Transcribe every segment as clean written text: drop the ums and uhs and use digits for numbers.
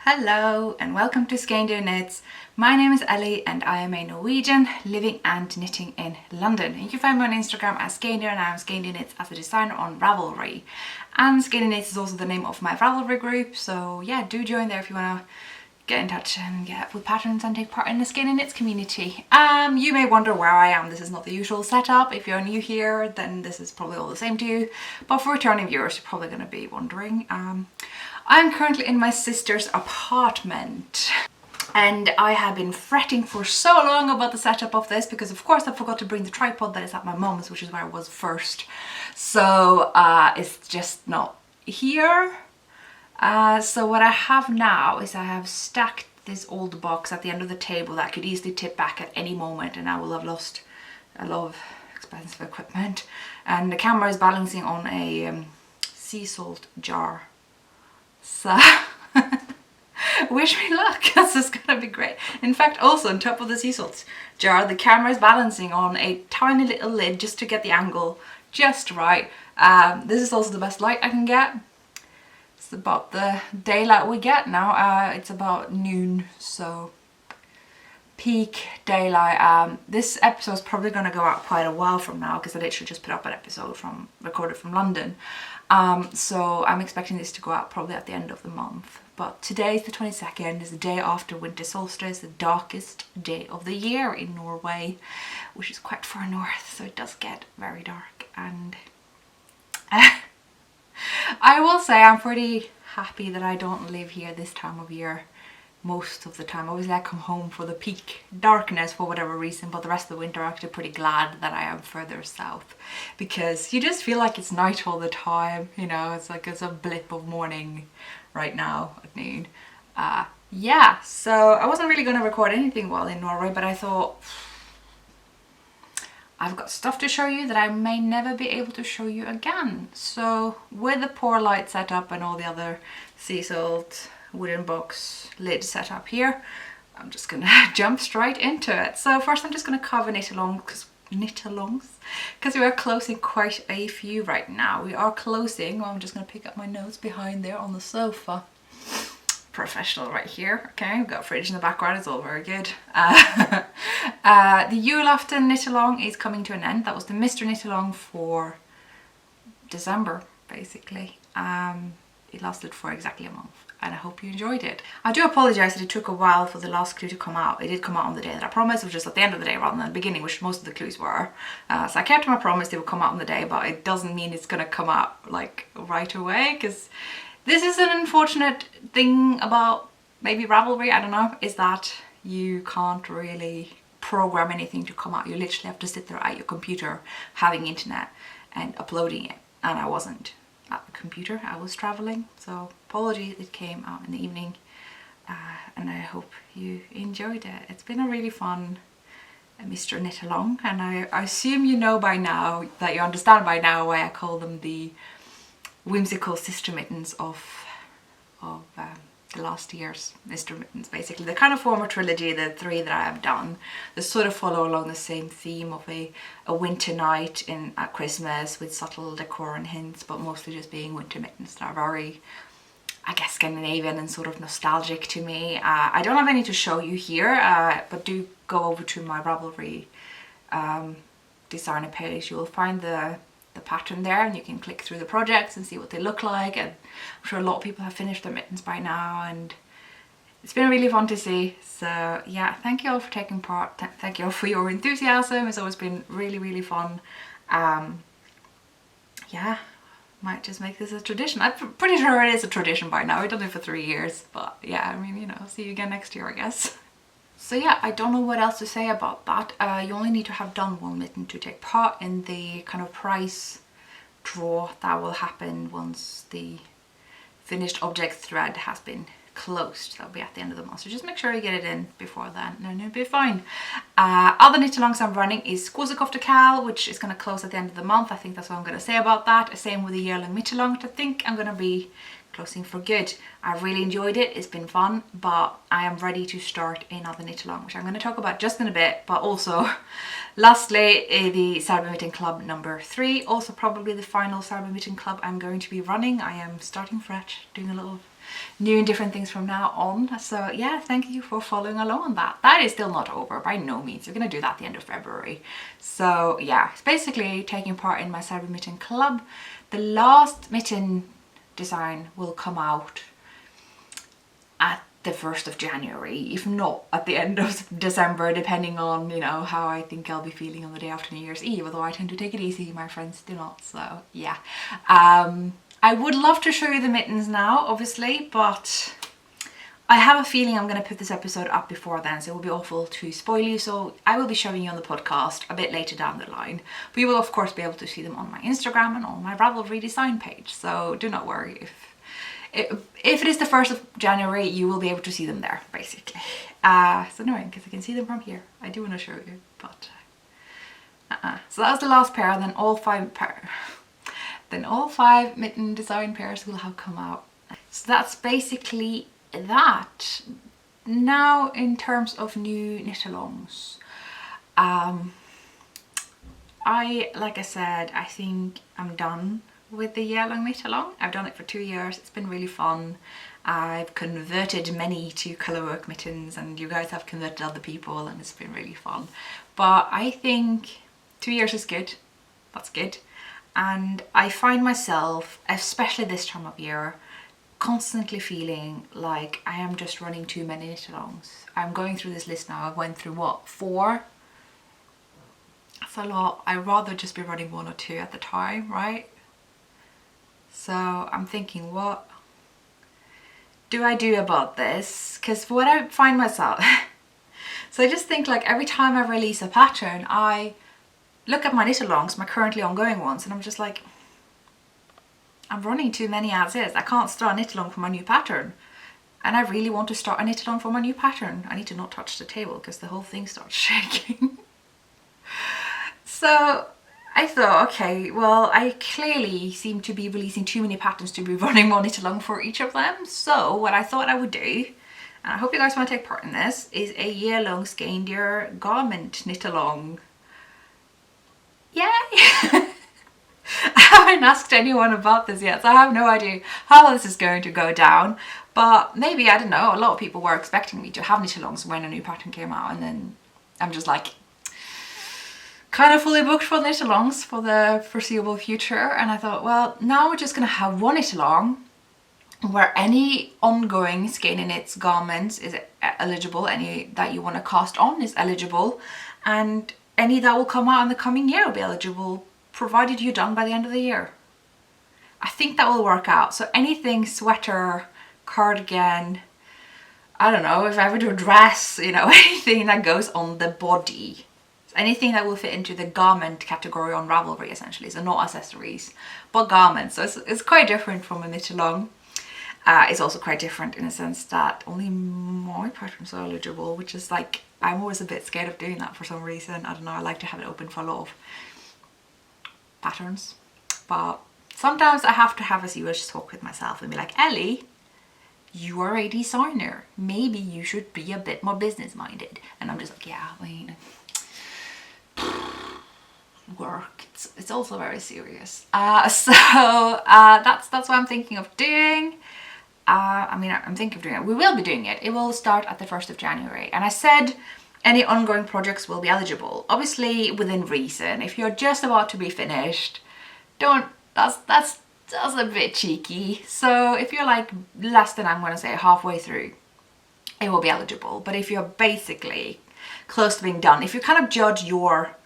Hello and welcome to Skeindeer Knits. My name is Ellie and I am a Norwegian living and knitting in London. You can find me on Instagram as Skeindeer and I am Skeindeer Knits as a designer on Ravelry. And Skeindeer Knits is also the name of my Ravelry group, so yeah, do join there if you want to get in touch and get helpful patterns and take part in the Skeindeer Knits community. You may wonder where I am. This is not the usual setup. If you're new here, then this is probably all the same to you. But for returning viewers, you're probably going to be wondering. I'm currently in my sister's apartment and I have been fretting for so long about the setup of this because of course I forgot to bring the tripod that is at my mom's, which is where I was first. So it's just not here. So what I have now is I have stacked this old box at the end of the table that could easily tip back at any moment and I will have lost a lot of expensive equipment. And the camera is balancing on a sea salt jar. So wish me luck, this is gonna be great. In fact, also on top of the sea salt jar, the camera is balancing on a tiny little lid just to get the angle just right. This is also the best light I can get. It's about the daylight we get now. It's about noon, so peak daylight. This episode is probably going to go out quite a while from now because I literally just put up an episode recorded from London. So I'm expecting this to go out probably at the end of the month. But today is the 22nd, is the day after winter solstice, the darkest day of the year in Norway, which is quite far north, so it does get very dark. And I will say I'm pretty happy that I don't live here this time of year most of the time. Obviously I come home for the peak darkness for whatever reason, but the rest of the winter I'm actually pretty glad that I am further south because you just feel like it's night all the time, you know. It's like it's a blip of morning right now at noon. Yeah, so I wasn't really going to record anything while in Norway, but I thought I've got stuff to show you that I may never be able to show you again. So with the pour light setup and all the other sea salt wooden box lid setup here, I'm just gonna jump straight into it. So first I'm just gonna cover knit-alongs because we are closing quite a few right now. We are closing, well, I'm just gonna pick up my notes behind there on the sofa. Professional right here. Okay, we've got a fridge in the background, it's all very good. The Julafton knit-along is coming to an end. That was the Mr. knit-along for December basically. It lasted for exactly a month and I hope you enjoyed it. I do apologise that it took a while for the last clue to come out. It did come out on the day that I promised. It was just at the end of the day rather than the beginning, which most of the clues were. So I kept my promise they would come out on the day, but it doesn't mean it's gonna come out like right away, because this is an unfortunate thing about maybe Ravelry, I don't know, is that you can't really program anything to come out. You literally have to sit there at your computer having internet and uploading it, and I wasn't at the computer, I was traveling, so apologies it came out in the evening, and I hope you enjoyed it. It's been a really fun Mr. Knit Along, and I assume you know by now, that you understand by now why I call them the whimsical sister mittens of the last year's Mr. Mittens. Basically they kind of form a trilogy, the three that I have done. They sort of follow along the same theme of a winter night at Christmas with subtle decor and hints, but mostly just being winter mittens that are very, I guess, Scandinavian and sort of nostalgic to me. I don't have any to show you here, but do go over to my Ravelry designer page. You will find the pattern there and you can click through the projects and see what they look like, and I'm sure a lot of people have finished their mittens by now and it's been really fun to see. So yeah, thank you all for taking part, thank you all for your enthusiasm. It's always been really fun. Yeah, might just make this a tradition. I'm pretty sure it is a tradition by now. We've done it for 3 years, but yeah, I mean, you know, see you again next year I guess. So yeah, I don't know what else to say about that. You only need to have done one mitten to take part in the kind of prize draw that will happen once the finished object thread has been closed. That'll be at the end of the month, so just make sure you get it in before then and it'll be fine. Other knit-alongs I'm running is Skosakofte KAL, which is going to close at the end of the month. I think that's what I'm going to say about that. Same with the yearling knit-along, which I think I'm going to be closing for good. I've really enjoyed it, it's been fun, but I am ready to start another knit-along, which I'm going to talk about just in a bit. But also lastly, the Calibrate Club number 3, also probably the final Calibrate Club I'm going to be running. I am starting fresh, doing a little new and different things from now on. So yeah, thank you for following along on that. That is still not over by no means. We're going to do that at the end of February. So yeah, it's basically taking part in my Cyber Mitten Club. The last mitten design will come out at the 1st of January, if not at the end of December, depending on, you know, how I think I'll be feeling on the day after New Year's Eve, although I tend to take it easy, my friends do not, so yeah. I would love to show you the mittens now, obviously, but I have a feeling I'm going to put this episode up before then, so it will be awful to spoil you, so I will be showing you on the podcast a bit later down the line. But you will of course be able to see them on my Instagram and on my Ravelry design page, so do not worry. If it is the 1st of January, you will be able to see them there, basically. It's annoying because I can see them from here. I do want to show you, but so that was the last pair, and then all five mitten design pairs will have come out. So that's basically that. Now in terms of new knit-alongs, like I said, I think I'm done with the year-long knit-along. I've done it for 2 years. It's been really fun. I've converted many to colourwork mittens, and you guys have converted other people, and it's been really fun. But I think 2 years is good. That's good. And I find myself, especially this time of year, constantly feeling like I am just running too many knit-alongs. I'm going through this list now. I went through what, 4? That's a lot. I'd rather just be running 1 or 2 at the time, right? So I'm thinking, what do I do about this? Because what I find myself, so I just think like every time I release a pattern, I look at my knit-alongs, my currently ongoing ones, and I'm just like, I'm running too many as is. I can't start a knit-along for my new pattern. And I really want to start a knit-along for my new pattern. I need to not touch the table because the whole thing starts shaking. So I thought, okay, well, I clearly seem to be releasing too many patterns to be running one knit-along for each of them. So what I thought I would do, and I hope you guys want to take part in this, is a year-long Skeindeer garment knit-along. Yay! I haven't asked anyone about this yet, so I have no idea how this is going to go down. But maybe, I don't know, a lot of people were expecting me to have knit-alongs when a new pattern came out, and then I'm just like, kind of fully booked for knit-alongs for the foreseeable future. And I thought, well, now we're just going to have one knit-along where any ongoing Skeindeer Knits garment is eligible, any that you want to cast on is eligible, and any that will come out in the coming year will be eligible, provided you're done by the end of the year. I think that will work out. So anything sweater, cardigan, I don't know, if I ever do a dress, you know, anything that goes on the body, anything that will fit into the garment category on Ravelry essentially, so not accessories, but garments. So it's quite different from a knit-along. It's also quite different in a sense that only my patterns are eligible, which is like, I'm always a bit scared of doing that for some reason. I don't know, I like to have it open for a lot of patterns, but sometimes I have to have a serious talk with myself and be like, Ellie, you are a designer, maybe you should be a bit more business minded. And I'm just like, yeah, I mean, work, it's also very serious. That's what I'm thinking of doing. I'm thinking of doing it. We will be doing it. It will start at the 1st of January. And I said any ongoing projects will be eligible, obviously within reason. If you're just about to be finished, that's a bit cheeky. So if you're like less than, I'm going to say, halfway through, it will be eligible. But if you're basically close to being done, if you kind of judge your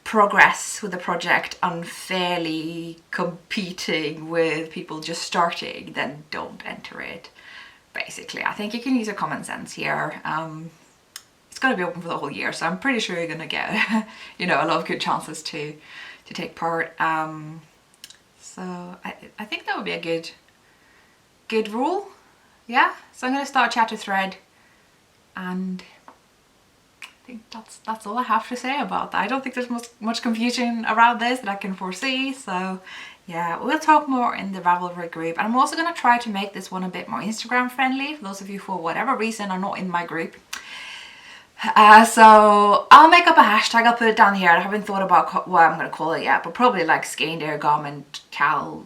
progress with the project unfairly competing with people just starting, then don't enter it. Basically, I think you can use your common sense here. It's going to be open for the whole year, so I'm pretty sure you're going to get you know, a lot of good chances to take part. So I think that would be a good rule. Yeah, so I'm going to start a chapter thread, and I think that's all I have to say about that. I don't think there's much confusion around this that I can foresee. So yeah, we'll talk more in the Ravelry group. And I'm also going to try to make this one a bit more Instagram friendly for those of you who for whatever reason are not in my group. So I'll make up a hashtag, I'll put it down here. I haven't thought about what I'm going to call it yet, but probably like Skeindeer Garment Cal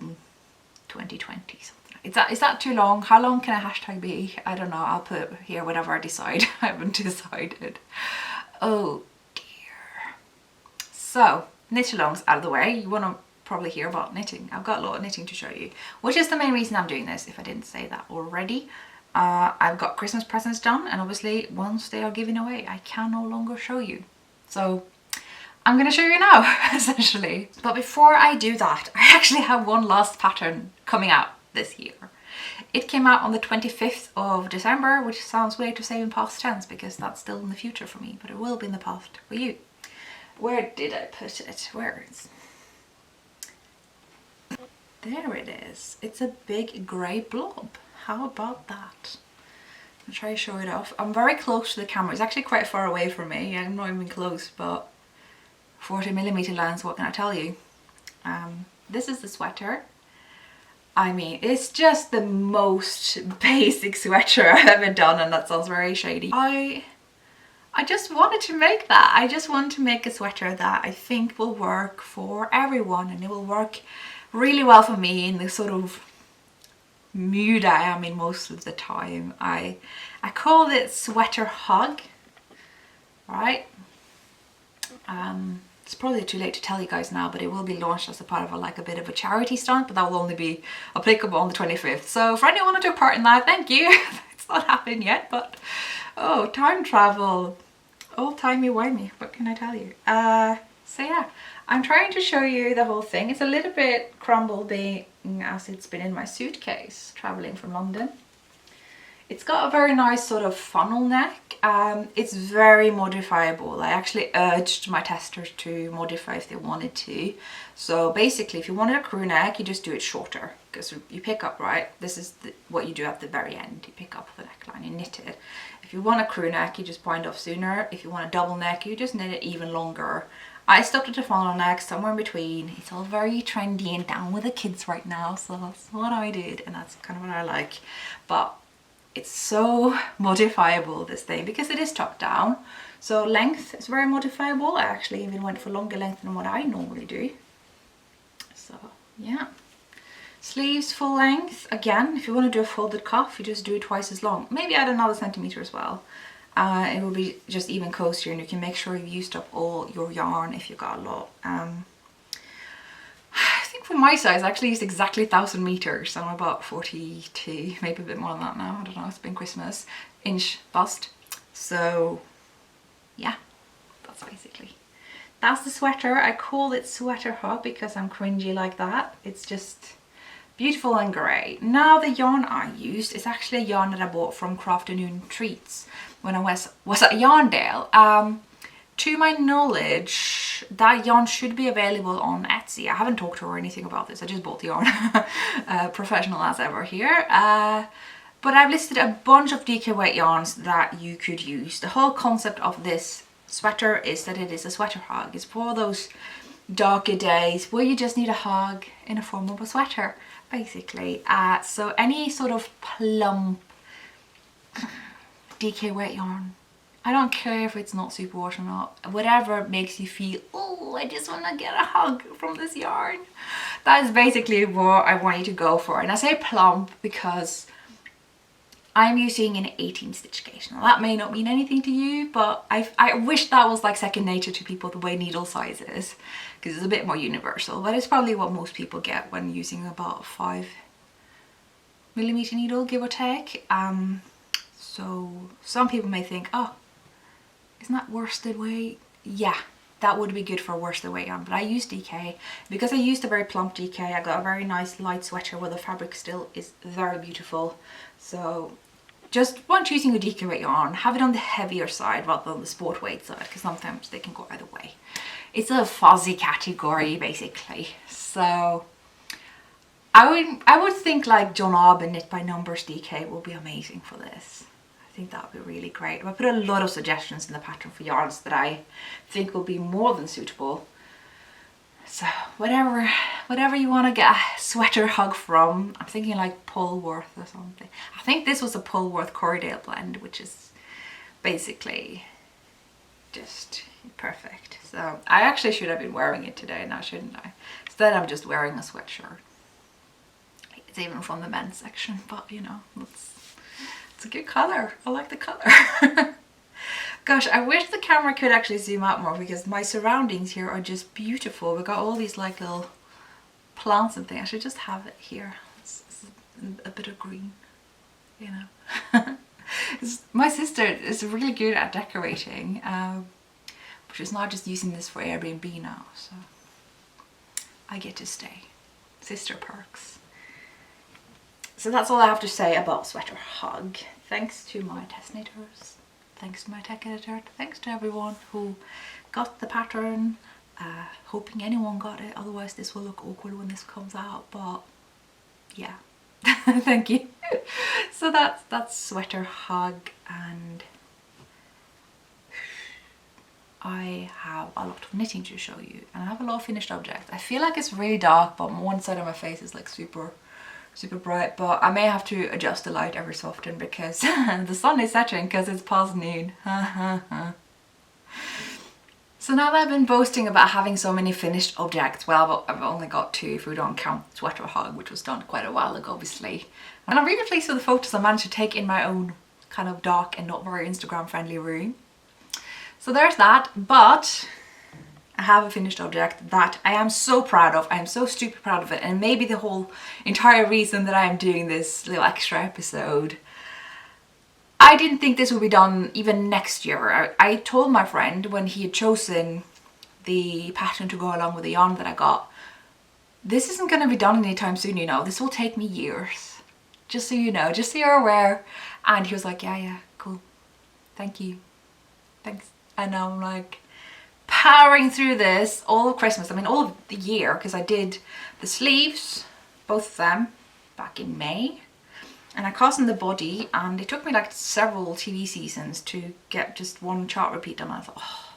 2020 something. Is that too long? How long can a hashtag be? I don't know. I'll put here whatever I decide. I haven't decided. Oh dear. So, knit alongs out of the way. You want to probably hear about knitting. I've got a lot of knitting to show you, which is the main reason I'm doing this, if I didn't say that already. I've got Christmas presents done, and obviously once they are given away, I can no longer show you. So I'm going to show you now, essentially. But before I do that, I actually have one last pattern coming out this year. It came out on the 25th of December, which sounds weird to say in past tense because that's still in the future for me, but it will be in the past for you. Where did I put it? Where is it? There it is. It's a big grey blob. How about that? I'll try to show it off. I'm very close to the camera. It's actually quite far away from me. I'm not even close, but 40mm lens, what can I tell you? This is the sweater. I mean, it's just the most basic sweater I've ever done, and that sounds very shady. I just wanted to make that. I just want to make a sweater that I think will work for everyone, and it will work really well for me in the sort of mood I am in most of the time. I call it Sweater Hug, right? It's probably too late to tell you guys now, but it will be launched as a part of a bit of a charity stunt, but that will only be applicable on the 25th. So for anyone who took part in that, thank you. It's not happened yet, but oh, time travel, old timey-wimey, what can I tell you? So yeah, I'm trying to show you the whole thing. It's a little bit crumbled being as it's been in my suitcase traveling from London. It's got a very nice sort of funnel neck. It's very modifiable. I actually urged my testers to modify if they wanted to. So basically, if you wanted a crew neck, you just do it shorter, because you pick up, right? This is what you do at the very end. You pick up the neckline, you knit it. If you want a crew neck, you just bind off sooner. If you want a double neck, you just knit it even longer. I stuck to the funnel neck, somewhere in between. It's all very trendy and down with the kids right now, so that's what I did, and that's kind of what I like. But it's so modifiable, this thing, because it is top down. So length is very modifiable. I actually even went for longer length than what I normally do. So yeah. Sleeves full length. Again, if you want to do a folded cuff, you just do it twice as long. Maybe add another centimeter as well. It will be just even cozier, and you can make sure you've used up all your yarn if you've got a lot. I think for my size I actually used exactly 1,000 meters. I'm about 42, maybe a bit more than that now. I don't know, it's been Christmas. Inch bust. So yeah, that's the sweater. I call it Sweater Hug because I'm cringy like that. It's just beautiful and grey. Now the yarn I used is actually a yarn that I bought from Crafternoon Treats when I was at Yarndale. To my knowledge, that yarn should be available on Etsy. I haven't talked to her or anything about this. I just bought the yarn. Professional as ever here. But I've listed a bunch of DK weight yarns that you could use. The whole concept of this sweater is that it is a sweater hug. It's for those darker days where you just need a hug in the form of a sweater, basically. So any sort of plump DK weight yarn, I don't care if it's not superwash or not, whatever makes you feel, oh, I just want to get a hug from this yarn. That is basically what I want you to go for. And I say plump because I'm using an 18 stitch gauge. Now that may not mean anything to you, but I wish that was like second nature to people, the way needle size is, because it's a bit more universal, but it's probably what most people get when using about 5mm needle, give or take. So some people may think, oh, isn't that worsted weight? Yeah, that would be good for a worsted weight yarn, but I use DK. Because I used a very plump DK, I got a very nice light sweater where the fabric still is very beautiful. So just when choosing a DK weight yarn, have it on the heavier side rather than the sport weight side, because sometimes they can go either way. It's a fuzzy category, basically. So I would think like John Arbon Knit by Numbers DK will be amazing for this. I think that would be really great. I put a lot of suggestions in the pattern for yarns that I think will be more than suitable. So whatever you want to get a sweater hug from, I'm thinking like Polworth or something. I think this was a Polworth Corriedale blend, which is basically just perfect. So I actually should have been wearing it today now, shouldn't I? Instead I'm just wearing a sweatshirt. It's even from the men's section, but you know, it's a good colour. I like the colour. Gosh, I wish the camera could actually zoom out more because my surroundings here are just beautiful. We've got all these like little plants and things. I should just have it here. It's a bit of green, you know. My sister is really good at decorating, but she's not just using this for Airbnb now, so I get to stay. Sister perks. So that's all I have to say about Sweater Hug. Thanks to my test knitters, thanks to my tech editor, thanks to everyone who got the pattern. Hoping anyone got it, otherwise this will look awkward when this comes out, but yeah. Thank you. So that's Sweater Hug, and I have a lot of knitting to show you, and I have a lot of finished objects. I feel like it's really dark, but one side of my face is like super bright, but I may have to adjust the light every so often because the sun is setting because it's past noon. So now that I've been boasting about having so many finished objects, well, I've only got 2 if we don't count Sweater Hug, which was done quite a while ago, obviously. And I'm really pleased with the photos I managed to take in my own kind of dark and not very Instagram friendly room. So there's that, but I have a finished object that I am so proud of. I am so stupid proud of it, and maybe the whole entire reason that I am doing this little extra episode. I didn't think this would be done even next year. I told my friend when he had chosen the pattern to go along with the yarn that I got, this isn't going to be done anytime soon, you know. This will take me years. Just so you know, just so you're aware. And he was like, yeah, cool. Thank you. Thanks. And I'm like powering through this all of Christmas. I mean, all of the year, because I did the sleeves, both of them, back in May. And I cast in the body, and it took me like several TV seasons to get just one chart repeat done. I thought, oh,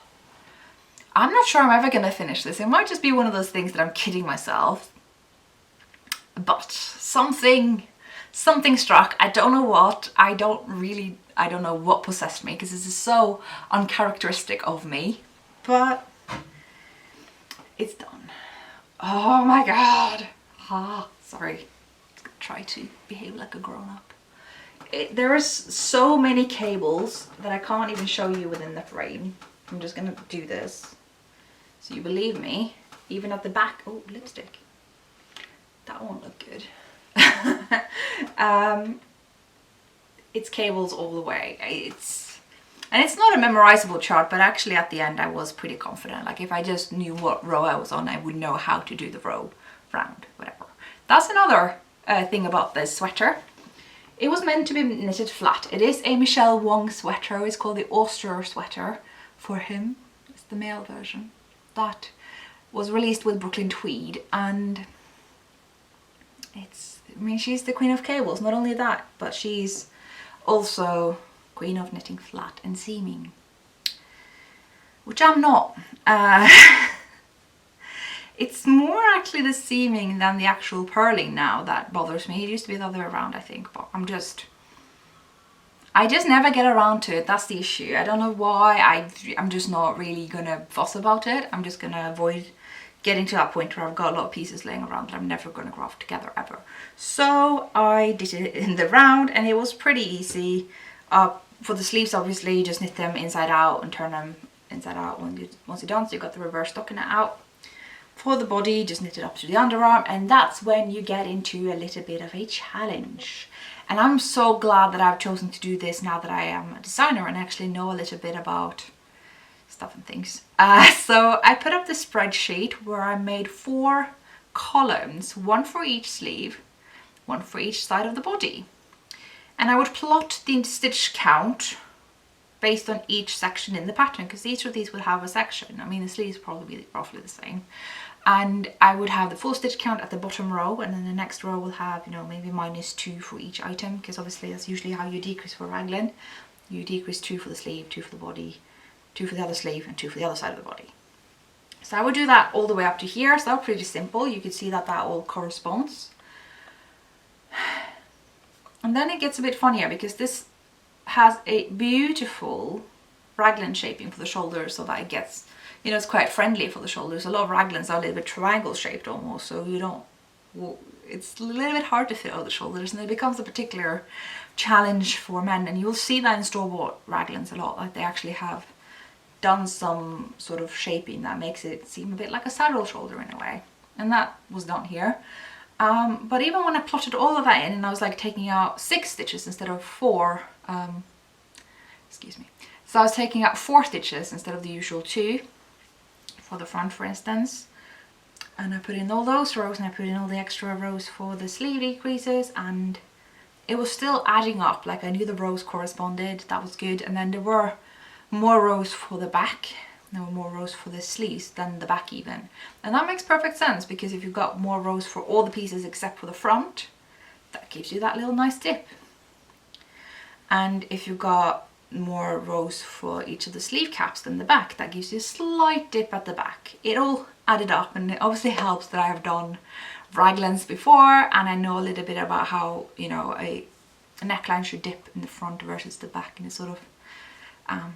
I'm not sure I'm ever going to finish this. It might just be one of those things that I'm kidding myself. But something struck. I don't know what. I don't know what possessed me, because this is so uncharacteristic of me. But it's done. Oh my god. Sorry. Try to behave like a grown-up. There is so many cables that I can't even show you within the frame. I'm just gonna do this so you believe me. Even at the back. Oh, lipstick. That won't look good. It's cables all the way. And it's not a memorizable chart, but actually at the end I was pretty confident. Like if I just knew what row I was on, I would know how to do the row round, whatever. That's another thing about this sweater. It was meant to be knitted flat. It is a Michelle Wong sweater. It's called the Auster sweater for him. It's the male version. That was released with Brooklyn Tweed, and I mean, she's the queen of cables. Not only that, but she's also queen of knitting flat and seaming, which I'm not. It's more actually the seaming than the actual purling now that bothers me. It used to be the other way around, I think, but I just never get around to it. That's the issue. I don't know why. I'm just not really gonna fuss about it. I'm just gonna avoid getting to that point where I've got a lot of pieces laying around that I'm never gonna graft together ever. So I did it in the round, and it was pretty easy. For the sleeves, obviously, you just knit them inside out and turn them inside out once you're done, so you've got the reverse stockinette out. For the body, just knit it up to the underarm, and that's when you get into a little bit of a challenge. And I'm so glad that I've chosen to do this now that I am a designer and actually know a little bit about stuff and things. So I put up this spreadsheet where I made 4 columns, one for each sleeve, one for each side of the body. And I would plot the stitch count based on each section in the pattern, because each of these would have a section. I mean, the sleeves probably be roughly the same. And I would have the full stitch count at the bottom row, and then the next row will have, you know, maybe -2 for each item, because obviously that's usually how you decrease for raglan. You decrease 2 for the sleeve, 2 for the body, 2 for the other sleeve, and 2 for the other side of the body. So I would do that all the way up to here. So that's pretty simple. You can see that that all corresponds. And then it gets a bit funnier, because this has a beautiful raglan shaping for the shoulders, so that it gets, you know, it's quite friendly for the shoulders. A lot of raglans are a little bit triangle shaped almost, so you don't, it's a little bit hard to fit over the shoulders, and it becomes a particular challenge for men. And you'll see that in store-bought raglans a lot, like they actually have done some sort of shaping that makes it seem a bit like a saddle shoulder in a way, and that was done here. But even when I plotted all of that in, and I was like taking out 6 stitches instead of 4, excuse me, so I was taking out 4 stitches instead of the usual 2 for the front, for instance, and I put in all those rows, and I put in all the extra rows for the sleeve decreases, and it was still adding up. Like, I knew the rows corresponded, that was good. And then there were more rows for the back, there were more rows for the sleeves than the back even, and that makes perfect sense, because if you've got more rows for all the pieces except for the front, that gives you that little nice dip. And if you've got more rows for each of the sleeve caps than the back, that gives you a slight dip at the back. It all added up, and it obviously helps that I have done raglans before, and I know a little bit about how, you know, a neckline should dip in the front versus the back, and it sort of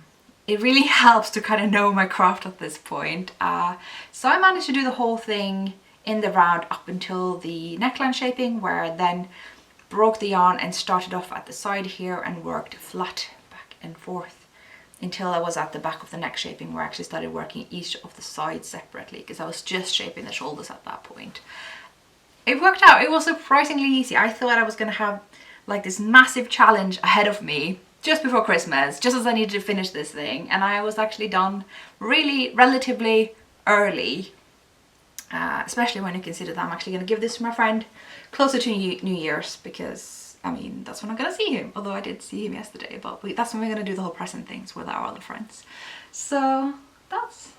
it really helps to kind of know my craft at this point. So I managed to do the whole thing in the round up until the neckline shaping, where I then broke the yarn and started off at the side here and worked flat back and forth until I was at the back of the neck shaping, where I actually started working each of the sides separately, because I was just shaping the shoulders at that point. It worked out. It was surprisingly easy. I thought I was going to have like this massive challenge ahead of me just before Christmas, just as I needed to finish this thing, and I was actually done really relatively early, especially when you consider that I'm actually going to give this to my friend closer to New Year's, because I mean that's when I'm going to see him, although I did see him yesterday, but that's when we're going to do the whole present things with our other friends. So that's,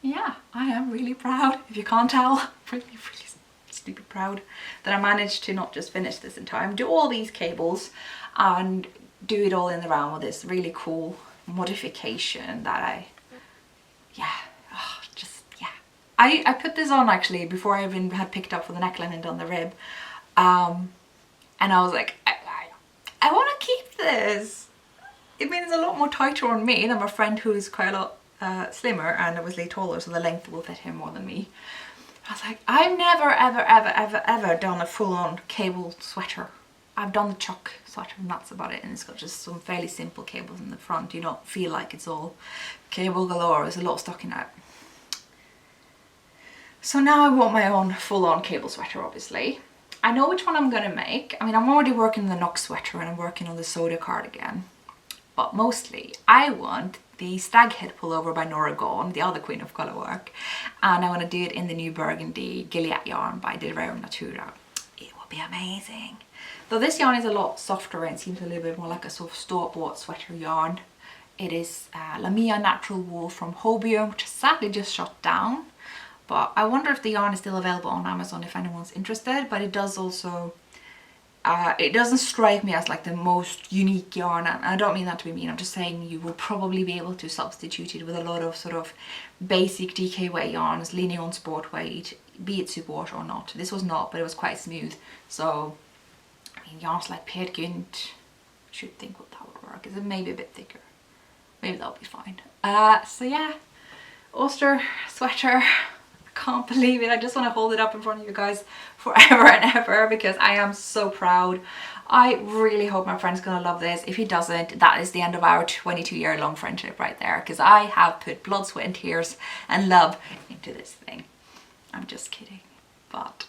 yeah, I am really proud, if you can't tell, really stupid proud that I managed to not just finish this in time, do all these cables and do it all in the round with this really cool modification that I put this on actually before I even had picked up for the neckline and done the rib, and I was like, I want to keep this. It means a lot more tighter on me than my friend, who is quite a lot slimmer and obviously taller, so the length will fit him more than me. I was like, I've never ever done a full-on cable sweater. I've done the chock sweater and that's about it, and it's got just some fairly simple cables in the front. You don't feel like it's all cable galore. There's a lot stuck in it. So now I want my own full-on cable sweater, obviously. I know which one I'm going to make. I mean, I'm already working on the Knox sweater and I'm working on the Soda cardigan, but mostly I want the stag head pullover by Nora Gone, the other queen of colour work, and I want to do it in the new burgundy Gilead yarn by the Rauma Natura. It will be amazing. Though this yarn is a lot softer and seems a little bit more like a sort of store-bought sweater yarn. It is Lamia natural wool from Hobium, which is sadly just shut down. But I wonder if the yarn is still available on Amazon if anyone's interested. But it does also, it doesn't strike me as like the most unique yarn. And I don't mean that to be mean, I'm just saying you will probably be able to substitute it with a lot of sort of basic DK weight yarns leaning on sport weight, be it superwash or not. This was not, but it was quite smooth. So I mean, yarns like Peer Gynt should think what that would work. Is it maybe a bit thicker? Maybe that'll be fine. So yeah, Ulster sweater. I can't believe it. I just want to hold it up in front of you guys forever and ever because I am so proud. I really hope my friend's gonna love this. If he doesn't, that is the end of our 22-year long friendship right there, because I have put blood, sweat and tears and love into this thing. I'm just kidding, but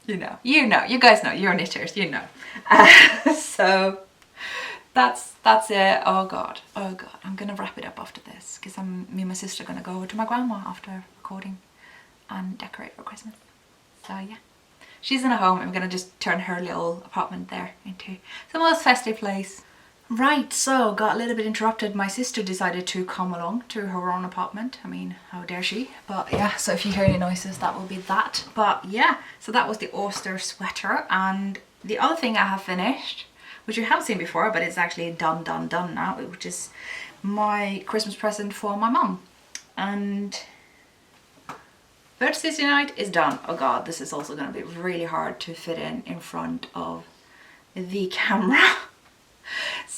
you know, you guys know, you're knitters, you know. So that's it. Oh god, I'm gonna wrap it up after this because me and my sister are gonna go over to my grandma after recording and decorate for Christmas. So yeah, she's in a home and we're gonna just turn her little apartment there into the most festive place. Right, so got a little bit interrupted. My sister decided to come along to her own apartment. I mean, how dare she? But yeah, so if you hear any noises, that will be that. But yeah, so that was the Ulster sweater. And the other thing I have finished, which you haven't seen before, but it's actually done now, which is my Christmas present for my mum. And Virtual City Night is done. Oh god, this is also going to be really hard to fit in front of the camera.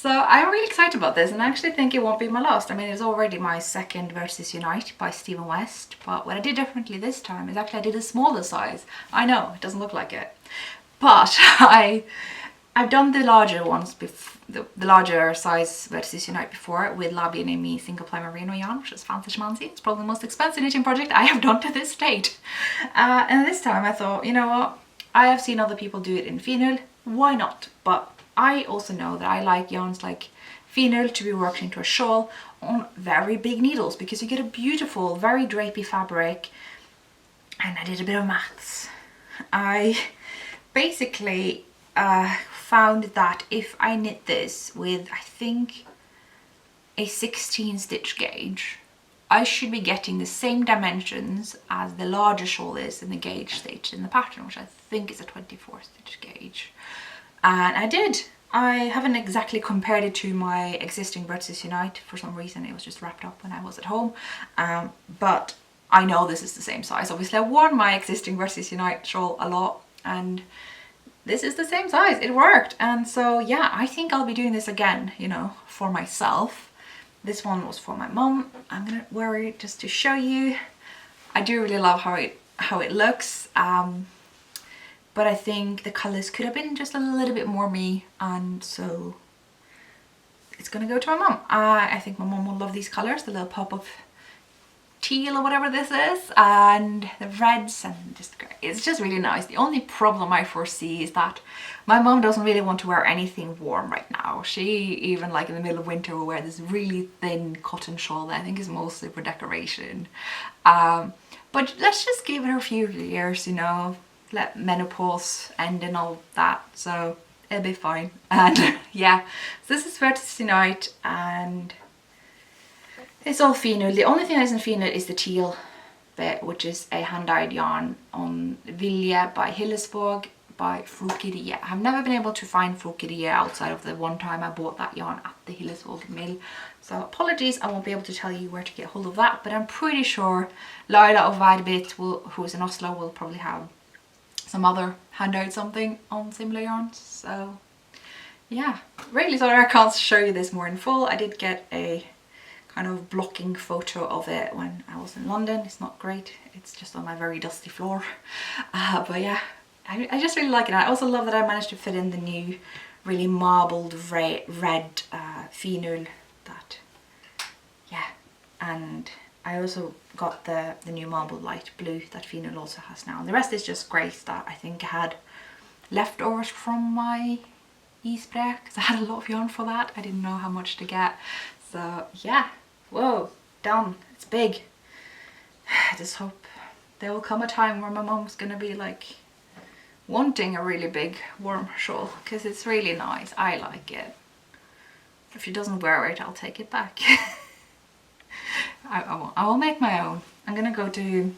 So I'm really excited about this, and I actually think it won't be my last. I mean, it's already my second Versus Unite by Stephen West, but what I did differently this time is actually I did a smaller size. I know, it doesn't look like it, but I've done the larger ones, the larger size Versus Unite before with Labi and Amy single ply merino yarn, which is fancy schmancy. It's probably the most expensive knitting project I have done to this date. And this time I thought, you know what, I have seen other people do it in fenil, why not? But I also know that I like yarns like fenil to be worked into a shawl on very big needles, because you get a beautiful, very drapey fabric. And I did a bit of maths. I basically found that if I knit this with, I think, a 16 stitch gauge, I should be getting the same dimensions as the larger shawl is in the gauge stitch in the pattern, which I think is a 24 stitch gauge. And I did. I haven't exactly compared it to my existing Versus Unite. For some reason it was just wrapped up when I was at home, but I know this is the same size. Obviously I've worn my existing Versus Unite shawl a lot, and this is the same size. It worked. And so yeah, I think I'll be doing this again, you know, for myself. This one was for my mum. I'm gonna wear it just to show you. I do really love how it looks, but I think the colours could have been just a little bit more me, and so it's gonna go to my mum. I think my mum will love these colours, the little pop of teal or whatever this is, and the reds, and just great. It's just really nice. The only problem I foresee is that my mum doesn't really want to wear anything warm right now. She, even like in the middle of winter, will wear this really thin cotton shawl that I think is mostly for decoration. But let's just give her a few years, you know, let menopause end and all that, so it'll be fine. And yeah, so this is Versus Unite, and it's all fenil. The only thing that isn't fenil is the teal bit, which is a hand-dyed yarn on Vilja by Hillesvåg by Frukeria. I've never been able to find Frukeria outside of the one time I bought that yarn at the Hillesvåg mill. So apologies, I won't be able to tell you where to get hold of that, but I'm pretty sure Laila of Varbit, who's in Oslo, will probably have some other hand-dyed something on similar yarns. So yeah, really sorry I can't show you this more in full. I did get a kind of blocking photo of it when I was in London. It's not great, it's just on my very dusty floor, but yeah, I just really like it. I also love that I managed to fit in the new really marbled red fenil that, yeah, and I also got the new marbled light blue that fenil also has now, and the rest is just greys that I think I had leftovers from my isbre, because I had a lot of yarn for that. I didn't know how much to get, so yeah. Whoa, done. It's big. I just hope there will come a time where my mom's gonna be like wanting a really big warm shawl, because it's really nice. I like it. If she doesn't wear it, I'll take it back. I will make my own. I'm gonna go to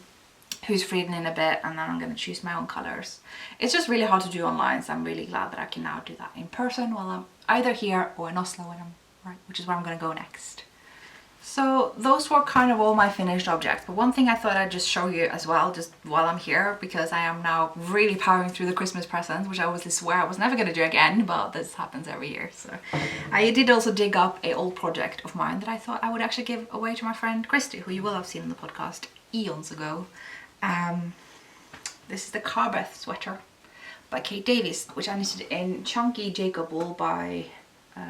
Who's Frieden in a bit, and then I'm gonna choose my own colours. It's just really hard to do online, so I'm really glad that I can now do that in person while I'm either here or in Oslo, which is where I'm gonna go next. So those were kind of all my finished objects, but one thing I thought I'd just show you as well, just while I'm here, because I am now really powering through the Christmas presents, which I obviously swear I was never going to do again, but this happens every year. So I did also dig up an old project of mine that I thought I would actually give away to my friend Christy, who you will have seen in the podcast eons ago. This is the Carbeth sweater by Kate Davies, which I knitted in chunky Jacob wool by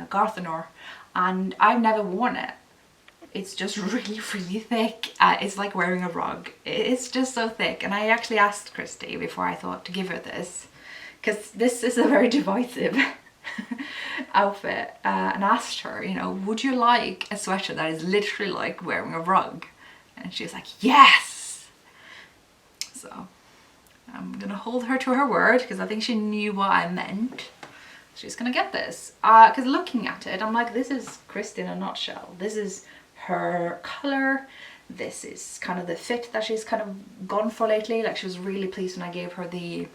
Garthenor, and I've never worn it. It's just really, really thick. It's like wearing a rug. It's just so thick. And I actually asked Christy before I thought to give her this, because this is a very divisive outfit, and asked her, you know, would you like a sweater that is literally like wearing a rug? And she was like, yes! So I'm gonna hold her to her word, because I think she knew what I meant. She's gonna get this. Because looking at it, I'm like, this is Christy in a nutshell. This is her colour, this is kind of the fit that she's kind of gone for lately. Like, she was really pleased when I gave her the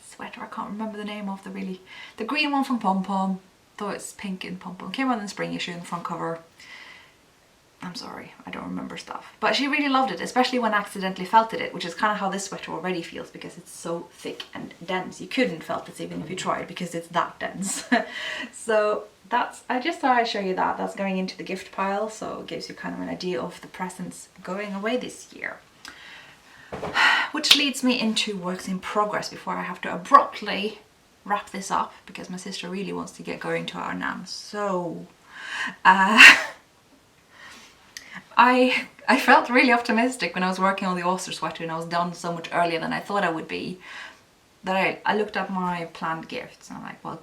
sweater, I can't remember the name of the green one from Pom Pom, though it's pink in Pom Pom, came out in the spring issue in the front cover. I'm sorry, I don't remember stuff. But she really loved it, especially when I accidentally felted it, which is kind of how this sweater already feels because it's so thick and dense. You couldn't felt this even if you tried because it's that dense. So that's, I just thought I'd show you that. That's going into the gift pile, so it gives you kind of an idea of the presents going away this year. Which leads me into works in progress before I have to abruptly wrap this up because my sister really wants to get going to our NAM. So I felt really optimistic when I was working on the Ulster sweater and I was done so much earlier than I thought I would be, that I looked at my planned gifts and I'm like, well,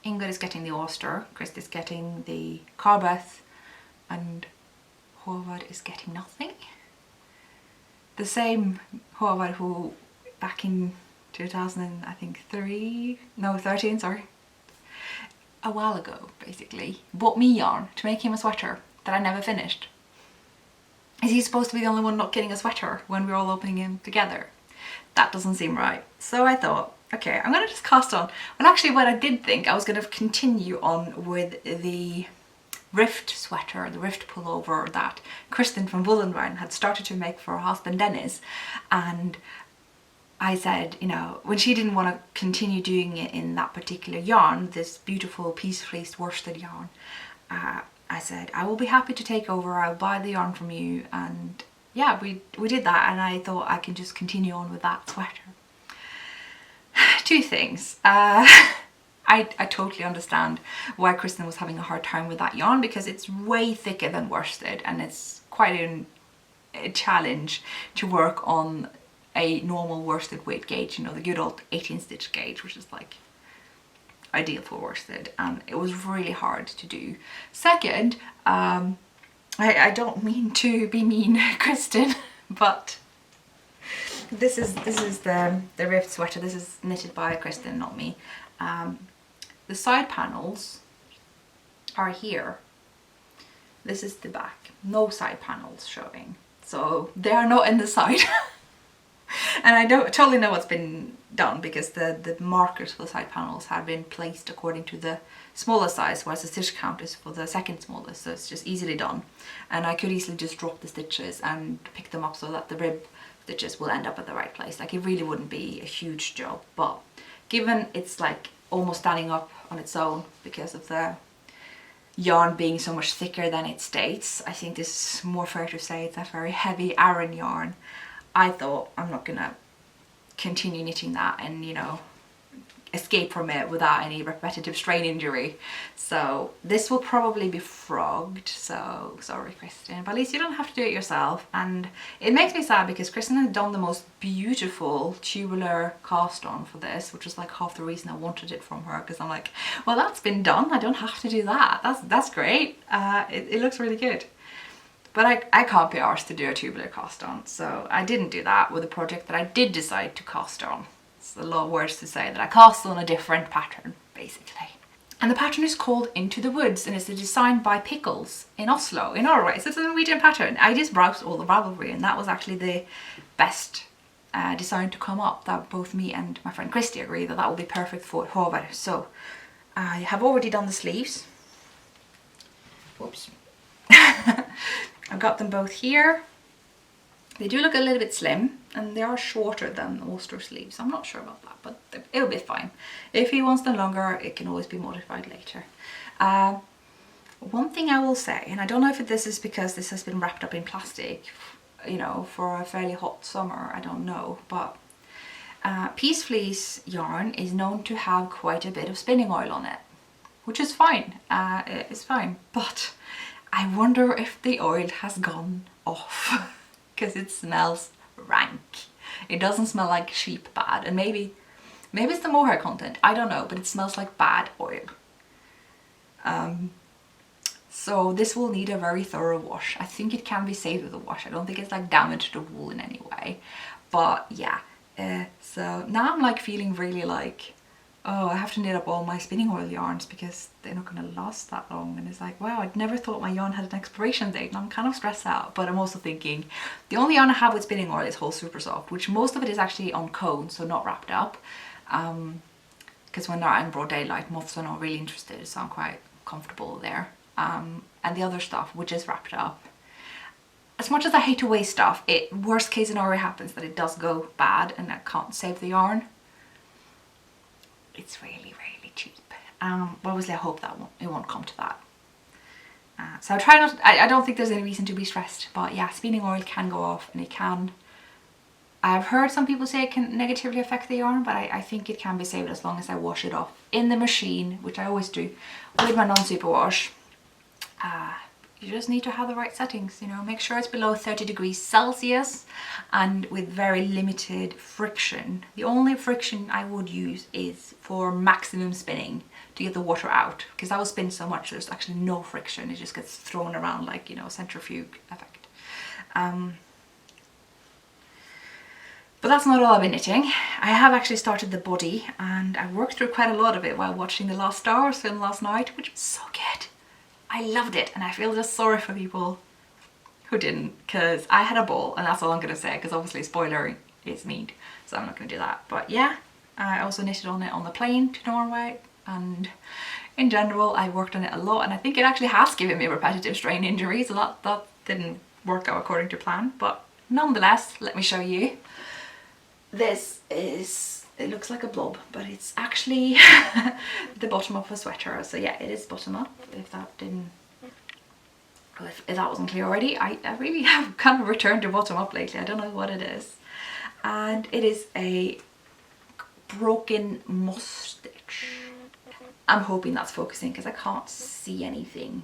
Ingrid is getting the Ulster, Christy's getting the Carbeth, and Håvard is getting nothing. The same Håvard who back in 2013, sorry, a while ago basically, bought me yarn to make him a sweater that I never finished. Is he supposed to be the only one not getting a sweater when we're all opening him together? That doesn't seem right. So I thought, okay, I'm gonna just cast on. Well, actually what I did think, I was gonna continue on with the rift sweater, the rift pullover that Kristen from Woolenrijn had started to make for her husband Dennis. And I said, you know, when she didn't want to continue doing it in that particular yarn, this beautiful piece fleeced worsted yarn, I said, I will be happy to take over, I'll buy the yarn from you. And yeah, we did that, and I thought I can just continue on with that sweater. Two things. I totally understand why Kristen was having a hard time with that yarn because it's way thicker than worsted and it's quite a challenge to work on a normal worsted weight gauge, you know, the good old 18 stitch gauge, which is like ideal for worsted, and it was really hard to do. Second, I don't mean to be mean, Kristen, but this is the rift sweater. This is knitted by Kristen, not me. The side panels are here. This is the back. No side panels showing, so they are not in the side. And I don't totally know what's been done because the markers for the side panels have been placed according to the smaller size, whereas the stitch count is for the second smallest, so it's just easily done. And I could easily just drop the stitches and pick them up so that the rib stitches will end up at the right place. Like, it really wouldn't be a huge job, but given it's like almost standing up on its own because of the yarn being so much thicker than it states, I think this is more fair to say it's a very heavy Aran yarn. I thought I'm not gonna continue knitting that and, you know, escape from it without any repetitive strain injury. So this will probably be frogged, so sorry Kristen, but at least you don't have to do it yourself. And it makes me sad because Kristen had done the most beautiful tubular cast on for this, which was like half the reason I wanted it from her, because I'm like, well, that's been done, I don't have to do that. That's great. It looks really good. But I can't be arsed to do a tubular cast on, so I didn't do that with a project that I did decide to cast on. It's a lot of words to say that I cast on a different pattern, basically. And the pattern is called Into the Woods, and it's a design by Pickles in Oslo, in Norway. So it's a Norwegian pattern. I just browsed all the Ravelry, and that was actually the best design to come up, that both me and my friend Christy agree that that will be perfect for Håvard. So I have already done the sleeves. Whoops. I've got them both here. They do look a little bit slim and they are shorter than the Ulster sleeves. I'm not sure about that, but it'll be fine. If he wants them longer, it can always be modified later. One thing I will say, and I don't know if this is because this has been wrapped up in plastic, you know, for a fairly hot summer, I don't know, but Peace Fleece yarn is known to have quite a bit of spinning oil on it, which is fine. It's fine, but I wonder if the oil has gone off because it smells rank. It doesn't smell like sheep bad, and maybe it's the mohair content, I don't know, but it smells like bad oil. So this will need a very thorough wash. I think it can be saved with a wash. I don't think it's like damaged the wool in any way, but yeah. So now I'm like feeling really like, oh, I have to knit up all my spinning oil yarns because they're not going to last that long. And it's like, wow, I'd never thought my yarn had an expiration date, and I'm kind of stressed out. But I'm also thinking the only yarn I have with spinning oil is Whole Super Soft, which most of it is actually on cone, so not wrapped up. Because when they're out in broad daylight, moths are not really interested, so I'm quite comfortable there. and the other stuff would just wrap it up. As much as I hate to waste stuff, worst case scenario happens that it does go bad and I can't save the yarn. It's really, really cheap. But obviously I hope that it won't come to that. So I try not, I don't think there's any reason to be stressed, but yeah, spinning oil can go off, and it can, I've heard some people say it can negatively affect the yarn, but I think it can be saved as long as I wash it off in the machine, which I always do with my non-superwash. You just need to have the right settings, you know, make sure it's below 30 degrees Celsius and with very limited friction. The only friction I would use is for maximum spinning to get the water out, because I will spin so much there's actually no friction, it just gets thrown around like, you know, centrifuge effect. But that's not all I've been knitting. I have actually started the body, and I worked through quite a lot of it while watching The Lost Stars film last night, which was so good. I loved it, and I feel just sorry for people who didn't, because I had a ball, and that's all I'm going to say, because obviously spoiler is mean, so I'm not going to do that. But yeah, I also knitted on it on the plane to Norway, and in general I worked on it a lot, and I think it actually has given me repetitive strain injuries. A lot that didn't work out according to plan, but nonetheless, let me show you. This is, it looks like a blob, but it's actually the bottom of a sweater. So yeah, it is bottom up, if that didn't, if that wasn't clear already. I really have kind of returned to bottom up lately. I don't know what it is. And it is a broken moss stitch. I'm hoping that's focusing because I can't see anything.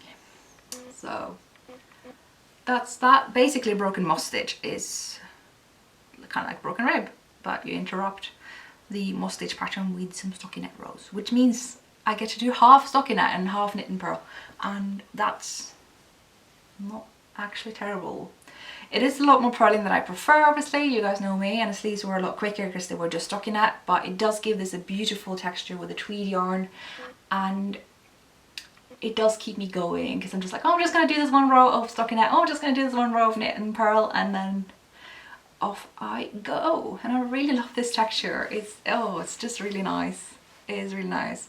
So that's that. Basically a broken moss stitch is kind of like broken rib, but you interrupt the moss stitch pattern with some stockinette rows, which means I get to do half stockinette and half knit and purl, and that's not actually terrible. It is a lot more purling than I prefer, obviously, you guys know me, and the sleeves were a lot quicker because they were just stockinette, but it does give this a beautiful texture with a tweed yarn, and it does keep me going, because I'm just like, oh, I'm just going to do this one row of stockinette, oh, I'm just going to do this one row of knit and purl, and then off I go. And I really love this texture. It's, oh, it's just really nice. It is really nice.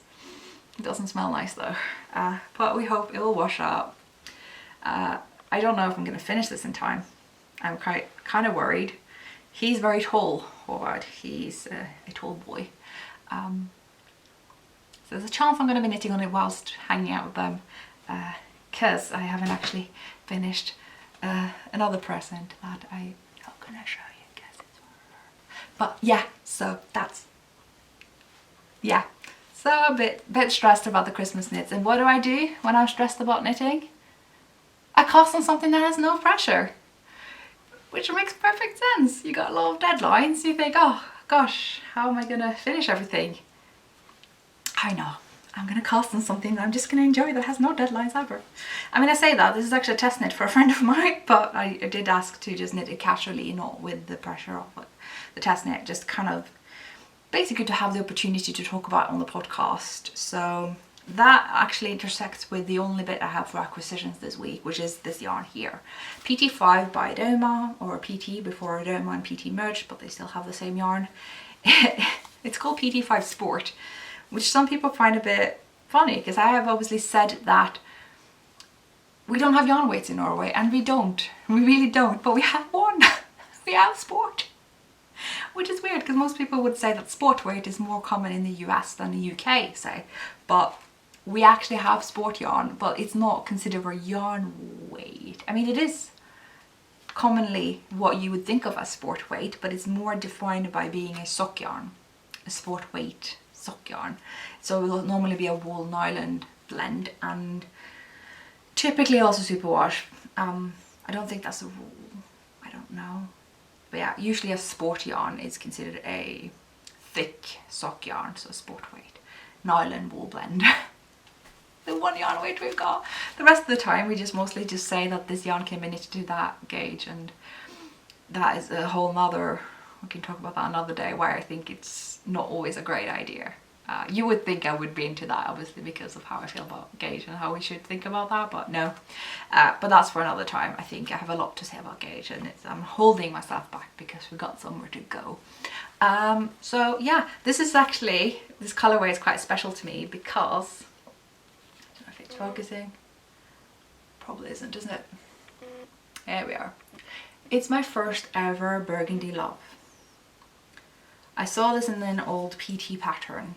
It doesn't smell nice though, but we hope it will wash out. I don't know if I'm going to finish this in time. I'm kind of worried. He's very tall, Howard. He's a tall boy. So there's a chance I'm going to be knitting on it whilst hanging out with them, because I haven't actually finished another present that I'm not going to show you, guess it's for her. But yeah, so that's, yeah. So a bit stressed about the Christmas knits. And what do I do when I'm stressed about knitting? I cast on something that has no pressure, which makes perfect sense. You got a lot of deadlines, you think, oh gosh, how am I gonna finish everything? I know, I'm gonna cast on something that I'm just gonna enjoy that has no deadlines ever. I mean, I say that, this is actually a test knit for a friend of mine, but I did ask to just knit it casually, not with the pressure of it. The test knit, just kind of basically to have the opportunity to talk about it on the podcast. So that actually intersects with the only bit I have for acquisitions this week, which is this yarn here. PT5 by Rauma, or PT before Rauma and PT merged, but they still have the same yarn. It's called PT5 Sport, which some people find a bit funny, because I have obviously said that we don't have yarn weights in Norway, and we don't. We really don't, but we have one. We have Sport. Which is weird, because most people would say that sport weight is more common in the US than the UK, say. But we actually have sport yarn, but it's not considered a yarn weight. I mean, it is commonly what you would think of as sport weight, but it's more defined by being a sock yarn, a sport weight sock yarn. So it will normally be a wool nylon blend, and typically also superwash. I don't think that's a rule. I don't know. But yeah, usually a sport yarn is considered a thick sock yarn, so sport weight, nylon wool blend. The one yarn weight we've got. The rest of the time we just mostly just say that this yarn can be knitted to that gauge, and that is a whole nother, we can talk about that another day, why I think it's not always a great idea. You would think I would be into that, obviously, because of how I feel about gauge and how we should think about that, but no. But that's for another time. I think I have a lot to say about gauge, and I'm holding myself back because we've got somewhere to go. So yeah, this is actually, this colorway is quite special to me because, I don't know if it's focusing. Probably isn't it? There we are. It's my first ever burgundy love. I saw this in an old PT pattern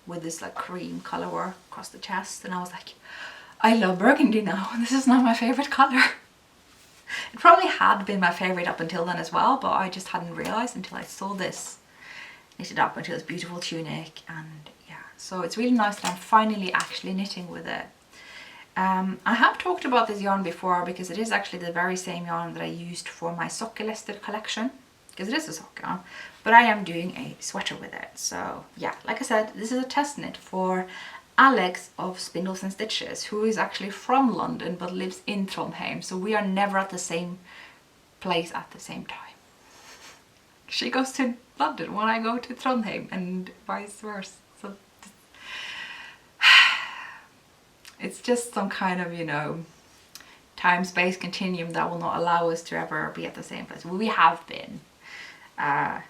with this like cream colour work across the chest, and I was like, I love burgundy now. This is not my favourite colour. It probably had been my favourite up until then as well, but I just hadn't realised until I saw this knitted up into this beautiful tunic. And yeah, so it's really nice that I'm finally actually knitting with it. I have talked about this yarn before because it is actually the very same yarn that I used for my sock listed collection, because it is a sock yarn, but I am doing a sweater with it. So yeah, like I said, this is a test knit for Alex of Spindles and Stitches, who is actually from London but lives in Trondheim, so we are never at the same place at the same time. She goes to London when I go to Trondheim and vice versa. So it's just some kind of, you know, time-space continuum that will not allow us to ever be at the same place. Well, we have been. Yeah,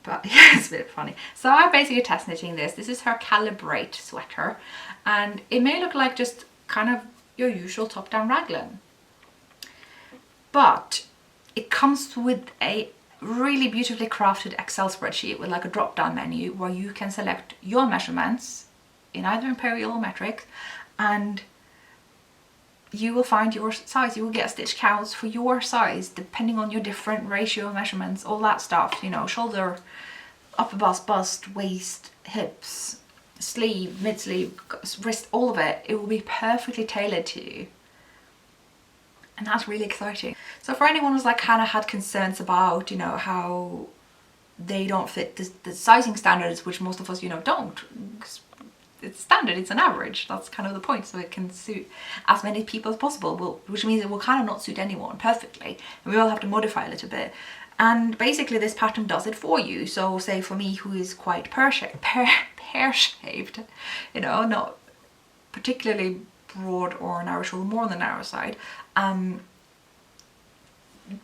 but yeah, it's a bit funny. So I'm basically test knitting this. This is her Calibrate sweater, and it may look like just kind of your usual top-down raglan, but it comes with a really beautifully crafted Excel spreadsheet with like a drop-down menu where you can select your measurements in either imperial or metric, and you will find your size. You will get stitch counts for your size depending on your different ratio measurements, all that stuff, you know, shoulder, upper bust, waist, hips, sleeve, mid sleeve, wrist, all of it. It will be perfectly tailored to you, and that's really exciting. So for anyone who's like kind of had concerns about, you know, how they don't fit the sizing standards, which most of us, you know, don't. It's standard, it's an average, that's kind of the point, so it can suit as many people as possible, which means it will kind of not suit anyone perfectly, and we all have to modify a little bit. And basically this pattern does it for you. So say for me, who is quite pear-shaped, you know, not particularly broad or narrow shoulder, more on the narrow side,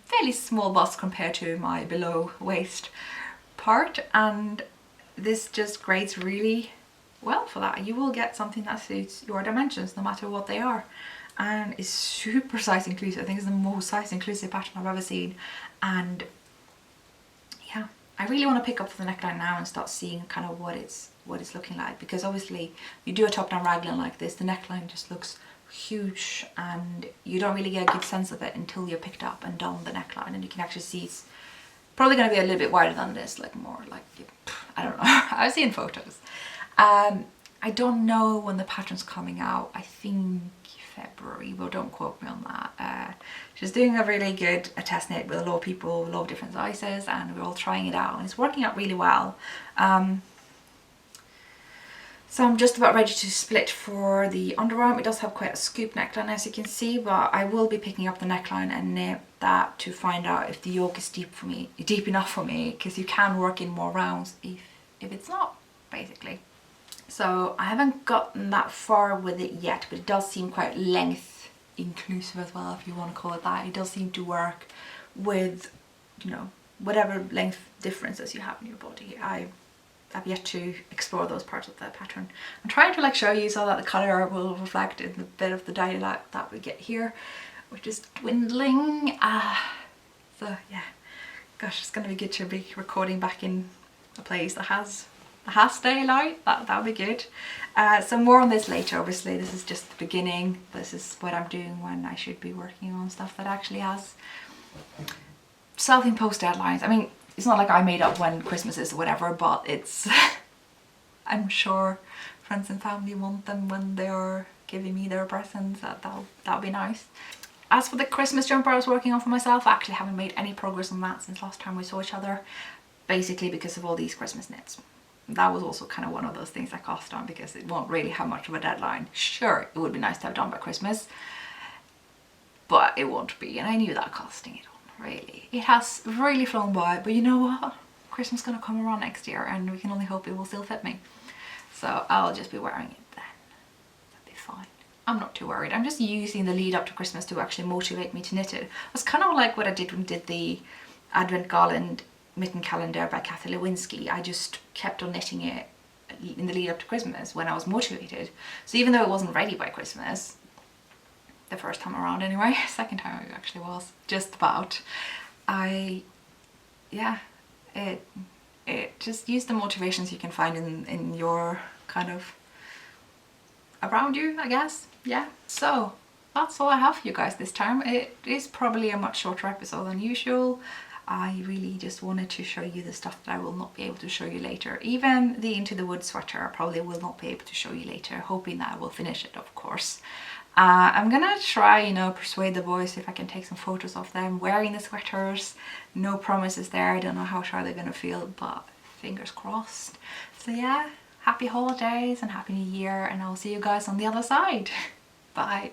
fairly small bust compared to my below waist part, and this just grades really well for that. You will get something that suits your dimensions no matter what they are, and is super size inclusive. I think it's the most size inclusive pattern I've ever seen. And yeah, I really want to pick up the neckline now and start seeing kind of what it's looking like, because obviously you do a top down raglan like this, the neckline just looks huge and you don't really get a good sense of it until you're picked up and done the neckline, and you can actually see it's probably going to be a little bit wider than this, like more like, I don't know, I've seen photos. I don't know when the pattern's coming out. I think February, but don't quote me on that. She's doing a really good test knit with a lot of people, a lot of different sizes, and we're all trying it out and it's working out really well. So I'm just about ready to split for the underarm. It does have quite a scoop neckline, as you can see, but I will be picking up the neckline and knit that to find out if the yoke is deep enough for me, because you can work in more rounds if it's not, basically. So I haven't gotten that far with it yet, but it does seem quite length inclusive as well, if you want to call it that. It does seem to work with, you know, whatever length differences you have in your body. I've yet to explore those parts of the pattern. I'm trying to like show you so that the colour will reflect in the bit of the daylight that we get here, which is dwindling. So yeah, gosh, it's going to be good to be recording back in a place that has daylight. That'll be good. So more on this later. Obviously this is just the beginning. This is what I'm doing when I should be working on stuff that actually has self-imposed deadlines. I mean, it's not like I made up when Christmas is or whatever, but it's I'm sure friends and family want them when they are giving me their presents. That'll be nice. As for the Christmas jumper I was working on for myself, I actually haven't made any progress on that since last time we saw each other, basically because of all these Christmas knits. That was also kind of one of those things I cost on because it won't really have much of a deadline. Sure, it would be nice to have done by Christmas, but it won't be, and I knew that costing it on, really. It has really flown by, but you know what? Christmas is going to come around next year and we can only hope it will still fit me. So I'll just be wearing it then. That'll be fine. I'm not too worried. I'm just using the lead up to Christmas to actually motivate me to knit it. It's kind of like what I did when I did the Advent Garland Mitten Calendar by Kathy Lewinsky. I just kept on knitting it in the lead up to Christmas when I was motivated. So even though it wasn't ready by Christmas, the first time around anyway. Second time it actually was, just about. It just use the motivations you can find in your kind of around you, I guess. Yeah, so that's all I have for you guys this time. It is probably a much shorter episode than usual. I really just wanted to show you the stuff that I will not be able to show you later. Even the Into the Woods sweater I probably will not be able to show you later, hoping that I will finish it, of course. I'm gonna try, you know, persuade the boys if I can take some photos of them wearing the sweaters. No promises there, I don't know how sure they're gonna feel, but fingers crossed. So yeah, happy holidays and happy new year, and I'll see you guys on the other side. Bye.